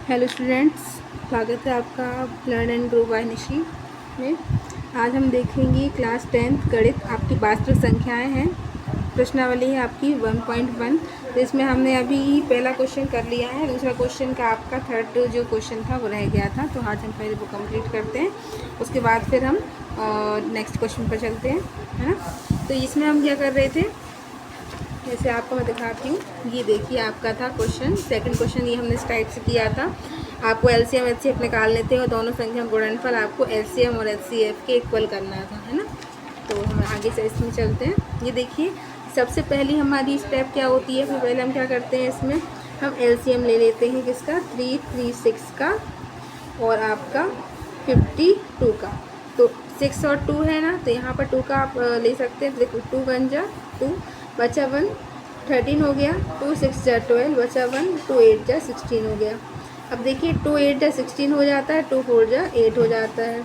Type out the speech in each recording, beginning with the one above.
Hello students, स्वागत है आपका learn and grow by Nishi में। आज हम देखेंगे क्लास 10th गणित। आपकी वास्तविक संख्याएं हैं। प्रश्नावली है आपकी 1.1। तो इसमें हमने अभी पहला क्वेश्चन कर लिया है। दूसरा क्वेश्चन का आपका थर्ड जो क्वेश्चन था वो रह गया था, तो आज हम पहले वो कंप्लीट करते हैं। उसके बाद फिर हम नेक्स्ट क्वेश्चन पर चलते हैं, है ना। तो इसमें हम क्या कर रहे थे, जैसे आपको मैं दिखाती हूँ। ये देखिए आपका था क्वेश्चन, सेकंड क्वेश्चन ये हमने इस टाइप से किया था। आपको एलसीएम एचसीएफ निकालने थे और दोनों संख्या गुणनफल आपको एलसीएम और एचसीएफ के इक्वल करना था, है ना। तो हम आगे से इसमें चलते हैं। ये देखिए सबसे पहली हमारी स्टेप क्या होती है। फिर पहले हम क्या करते हैं, इसमें हम एलसीएम ले लेते हैं किसका, 336 का और आपका 52 का। तो 6 और 2 है ना, तो यहाँ पर 2 का आप ले सकते हैं। देखो 2 1 जा 2 बचा 1, 13 हो गया। 2 6 जा 12 बचा 1, 2 8 जा 16 हो गया। अब देखिए 2 8 जा 16 हो जाता है, 2 4 जा 8 हो जाता है,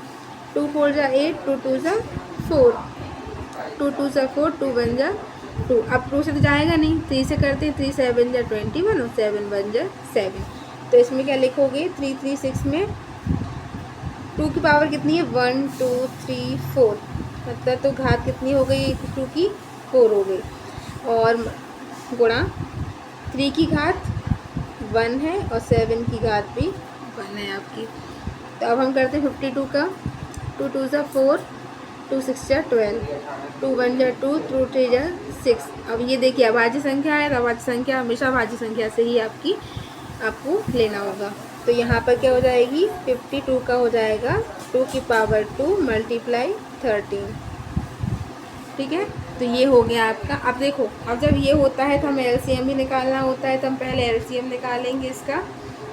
2 4 जा 8, 2 2 जा 4, 2 2 जा 4, 2 1 जा 2। अब 2 से तो जाएगा नहीं, 3 से करते हैं। 3 7 जा 21 और 7 1 जा 7। तो इसमें क्या लिखोगे, 336 में 2 की पावर कितनी है, 1 2 3 4, मतलब तो घात कितनी हो गई, 2 की 4 हो गई। और गुणा 3 की घात 1 है और 7 की घात भी 1 है आपकी। तो अब हम करते हैं 52 का। 2 2 जा 4, 2 6 जा 12, 2 1 जा 2, 2 3 जा 6। अब ये देखिए अभाज्य संख्या है, तो अभाज्य संख्या हमेशा अभाज्य संख्या से ही आपको लेना होगा। तो यहाँ पर क्या हो जाएगी, 52 का हो जाएगा 2 की पावर 2 मल्टीप्लाई 13। ठीक है, तो ये हो गया आपका। अब देखो, अब जब ये होता है तो हमें एलसीएम भी निकालना होता है, तो हम पहले एलसीएम निकालेंगे इसका।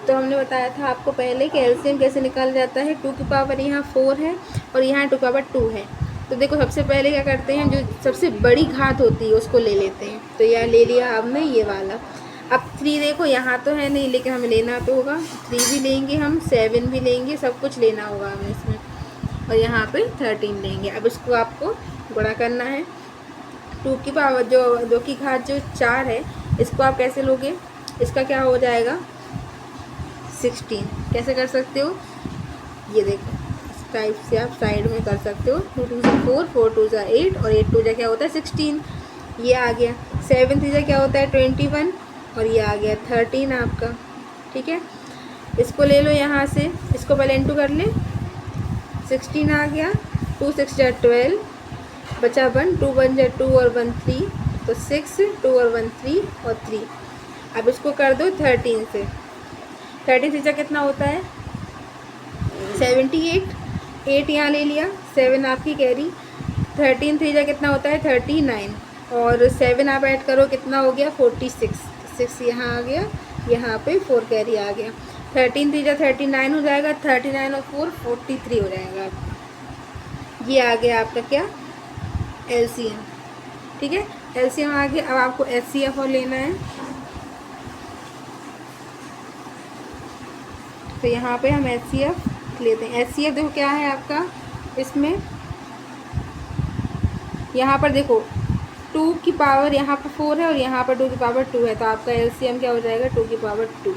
तो हमने बताया था आपको पहले कि एलसीएम कैसे निकाला जाता है। 2 की पावर यहाँ 4 है और यहाँ 2 की पावर 2 है। तो देखो सबसे पहले क्या करते हैं, जो सबसे बड़ी घात होती है उसको ले लेते हैं। तो यह ले लिया हमने ये वाला। अब 3 देखो यहाँ तो है नहीं, लेकिन हमें लेना तो होगा। 3 भी लेंगे हम, 7 भी लेंगे, सब कुछ लेना होगा हमें इसमें। और यहाँ पे 13 लेंगे। अब इसको आपको गुणा करना है। 2 की पावर जो 2 की घात जो 4 है, इसको आप कैसे लोगे, इसका क्या हो जाएगा 16। कैसे कर सकते हो, ये देखो इस टाइप से आप साइड में कर सकते हो। 2 2 जा 4, 4 2 जा 8 और 8 2 जा क्या होता है 16, ये आ गया। 7 3 जा क्या होता है 21 और ये आ गया 13 आपका। ठीक है, इसको ले लो यहाँ से, इसको पहले इंटू कर ले। 16 आ गया, 2 6 जा 12 बचा 1, 2 1 जा 2 और 1 3, तो 6, 2 और 1 3 और 3। अब इसको कर दो 13 से। 13 से कितना होता है 78, 8 यहाँ ले लिया, 7 आपकी कैरी। 13 3 जा कितना होता है 39 और 7 आप ऐड करो कितना हो गया 46, 6 यहाँ आ गया, यहाँ पे 4 कैरी आ गया। 13 3 जा 39 हो जाएगा, 39 और 4 43 हो जाएगा आपका। ये आ गया आपका क्या एलसीएम। ठीक है, एलसीएम आ गया। अब आपको एचसीएफ और लेना है। तो यहाँ पे हम एचसीएफ लेते हैं। एचसीएफ देखो क्या है आपका, इसमें यहाँ पर देखो 2 की पावर यहाँ पर 4 है और यहाँ पर 2 की पावर 2 है, तो आपका एलसीएम क्या हो जाएगा 2 की पावर 2।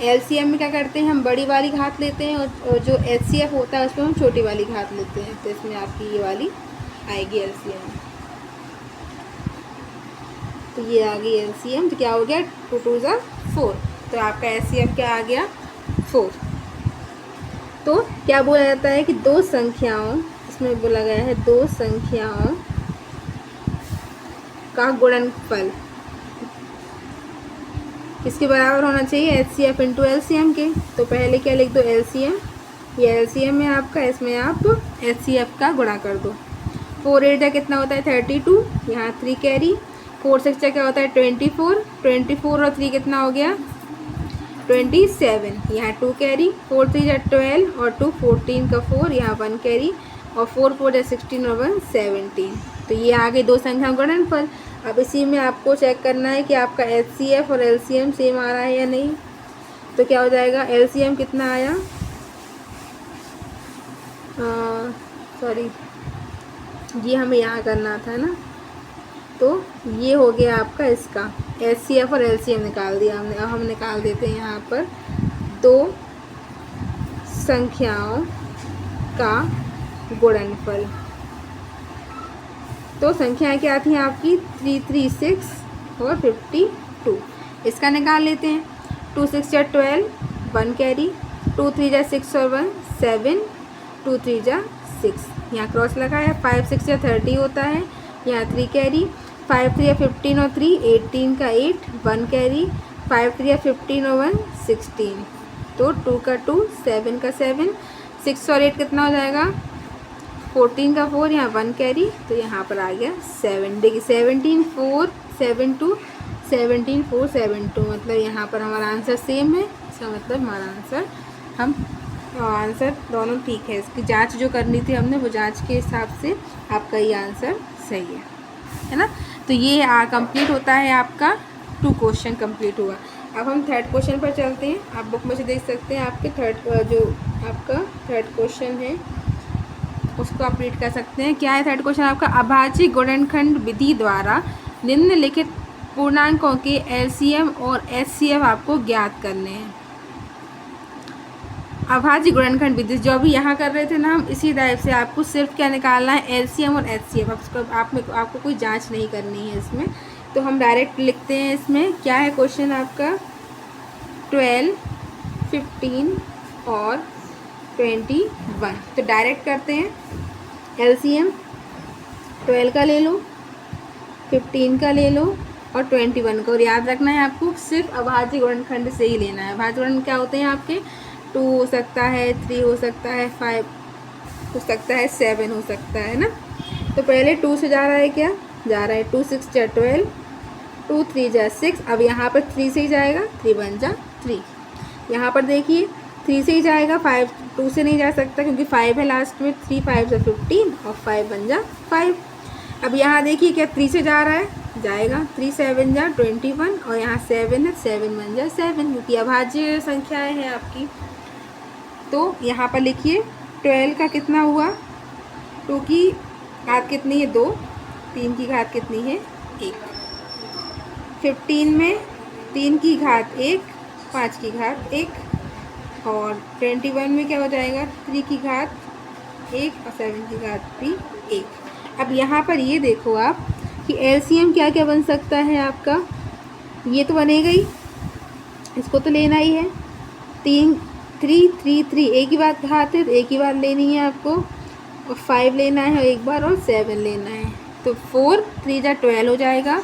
एलसीएम में क्या करते हैं, हम बड़ी वाली घात लेते हैं और जो एचसीएफ होता है उसमें हम छोटी वाली घात लेते हैं। तो इसमें आपकी ये वाली आएगी एलसीएम। तो ये आ गई एलसीएम। तो क्या हो गया 2 2 जा 4, तो आपका एचसीएफ क्या आ गया 4। तो क्या बोला जाता है कि दो संख्याओं, इसमें बोला गया है दो संख्याओं का गुणनफल किसके बराबर होना चाहिए, एचसीएफ इंटू एलसीएम के। तो पहले क्या लिख दो एलसीएम, ये एलसीएम है आपका, इसमें आप एचसीएफ का गुणा कर दो। 4 8 जा कितना होता है 32, यहाँ 3 कैरी। 4 6 जा क्या होता है 24, 24 और 3 कितना हो गया 27, यहाँ 2 कैरी। 4 3 जा 12 और 2 14 का 4, यहाँ 1 कैरी और 4 4 जा 16 और 1 17। तो ये आ गए दो संख्या गुणनफल। अब इसी में आपको चेक करना है कि आपका एचसीएफ और एलसीएम सेम आ रहा है या नहीं। तो क्या हो जाएगा, एलसीएम कितना आया, सॉरी ये हमें यहाँ करना था ना। तो ये हो गया आपका इसका एचसीएफ और एलसीएम निकाल दिया हमने। अब हम निकाल देते हैं यहाँ पर दो संख्याओं का गुणनफल। तो संख्याएं क्या थी आपकी 336 और 52। इसका निकाल लेते हैं। 2 6 जा 12, 1 कैरी, 2 3 जा 6 और 1 7, 2 3 जा 6, यहाँ क्रॉस लगाया। 5 6 जा 30 होता है, यहाँ 3 कैरी, 5 3 या 15 और 3 18 का 8, 1 कैरी, 5 3 या 15 और 1 16, तो 2 का 2, 7 का 7, 6 और 8 कितना हो जाएगा 14 का 4, यहाँ 1 कैरी, तो यहाँ पर आ गया 7। देखिए 17 4 7 2, 17 4 7 2, मतलब यहाँ पर हमारा आंसर सेम है। इसका मतलब हमारा आंसर दोनों ठीक है। इसकी जांच जो करनी थी हमने, वो जांच के हिसाब से आपका ये आंसर सही है ना। तो ये कंप्लीट होता है आपका 2 क्वेश्चन कंप्लीट हुआ। अब हम थर्ड क्वेश्चन पर चलते हैं। आप बुक में से देख सकते हैं आपके थर्ड क्वेश्चन है, उसको आप रीड कर सकते हैं। क्या है थर्ड क्वेश्चन आपका? अभाज्य गुणनखंड विधि द्वारा निम्नलिखित पूर्णांकों के एलसीएम और एचसीएफ आपको ज्ञात करने हैं। अभाज्य गुणनखंड विधि जो अभी यहाँ कर रहे थे ना हम, इसी टाइप से आपको सिर्फ क्या निकालना है एलसीएम और एचसीएफ। आपको कोई जांच नहीं करनी है इसमें, तो हम डायरेक्ट लिखते हैं। इसमें क्या है क्वेश्चन आपका? 12, 15 और 21। तो डायरेक्ट करते हैं। एलसीएम 12 का ले लो, 15 का ले लो और 21 का। और याद रखना है आपको सिर्फ अभाज्य गुणनखंड से ही लेना है। अभाज्य गुणनखंड क्या होते हैं आपके? 2 हो सकता है, 3 हो सकता है, 5 हो सकता है, 7 हो सकता है ना। तो पहले 2 से जा रहा है, क्या जा रहा है? 2 6 जा 12, 2 3 जा 6। अब यहाँ पर 3 से ही जाएगा, 3 1 जा 3। यहाँ पर देखिए 3 से ही जाएगा, 5 2 से नहीं जा सकता क्योंकि 5 है लास्ट में। 3 5 जा 15 और 5 1 जा 5। अब यहाँ देखिए क्या 3 से जा रहा है, जाएगा 3 7 जा 21 और यहाँ 7 है, 7 1 जा 7, क्योंकि अभाज्य संख्याएं हैं आपकी। तो यहाँ पर लिखिए 12 का कितना हुआ? 2 की घात कितनी है? 2। 3 की घात कितनी है? 1। 15 में 3 की घात 1, 5 की घात 1 और 21 में क्या हो जाएगा? 3 की घात 1 और 7 की घात भी 1। अब यहाँ पर ये देखो आप कि एलसीएम क्या क्या बन सकता है आपका? ये तो बनेगा ही, इसको तो लेना ही है। 3 3 3 3 एक ही बात घात है, तो एक ही बार लेनी है आपको। और 5 लेना है एक बार और 7 लेना है। तो 4 3 जा 12 हो जाएगा,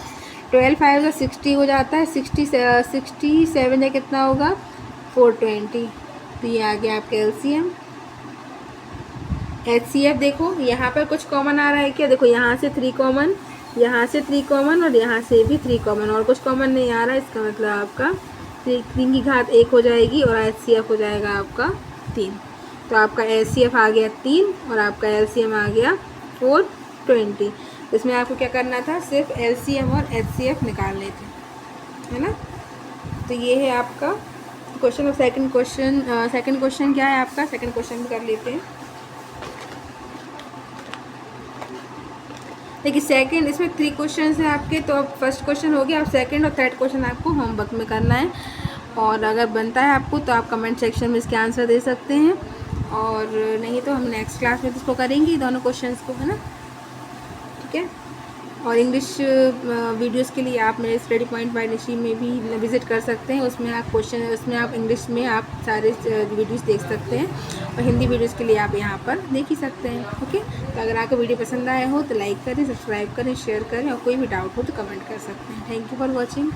12 5 जा 60 हो जाता है। 67 जा कितना होगा? 420। तो ये आ गया आपका एलसीएम। एचसीएफ देखो यहाँ पर कुछ कॉमन आ रहा है क्या? देखो यहाँ से 3 कॉमन, यहाँ से 3 कॉमन और यहाँ से भी 3 कॉमन, और कुछ कॉमन नहीं आ रहा है। इसका मतलब आपका 3 की घात 1 हो जाएगी और एचसीएफ हो जाएगा आपका 3। तो आपका एचसीएफ आ गया 3 और आपका एलसीएम आ गया 420। इसमें आपको क्या करना था? सिर्फ एलसीएम और एचसीएफ निकालने थे, है ना। तो ये है आपका क्वेश्चन। और सेकंड क्वेश्चन क्या है आपका? सेकंड क्वेश्चन कर लेते हैं। देखिए सेकंड, इसमें 3 क्वेश्चन हैं आपके। तो अब फर्स्ट क्वेश्चन हो गया, अब सेकंड और थर्ड क्वेश्चन आपको होमवर्क में करना है। और अगर बनता है आपको तो आप कमेंट सेक्शन में इसके आंसर दे सकते हैं, और नहीं तो हम नेक्स्ट क्लास में इसको करेंगे दोनों क्वेश्चंस को, है ना। ठीक है। और इंग्लिश वीडियोस के लिए आप मेरे स्टडी पॉइंट बाय निशी में भी विज़िट कर सकते हैं। उसमें आप इंग्लिश में आप सारे वीडियोस देख सकते हैं, और हिंदी वीडियोस के लिए आप यहाँ पर देख ही सकते हैं। ओके। तो अगर आपको वीडियो पसंद आया हो तो लाइक करें, सब्सक्राइब करें, शेयर करें, और कोई भी डाउट हो तो कमेंट कर सकते हैं। Thank you for watching.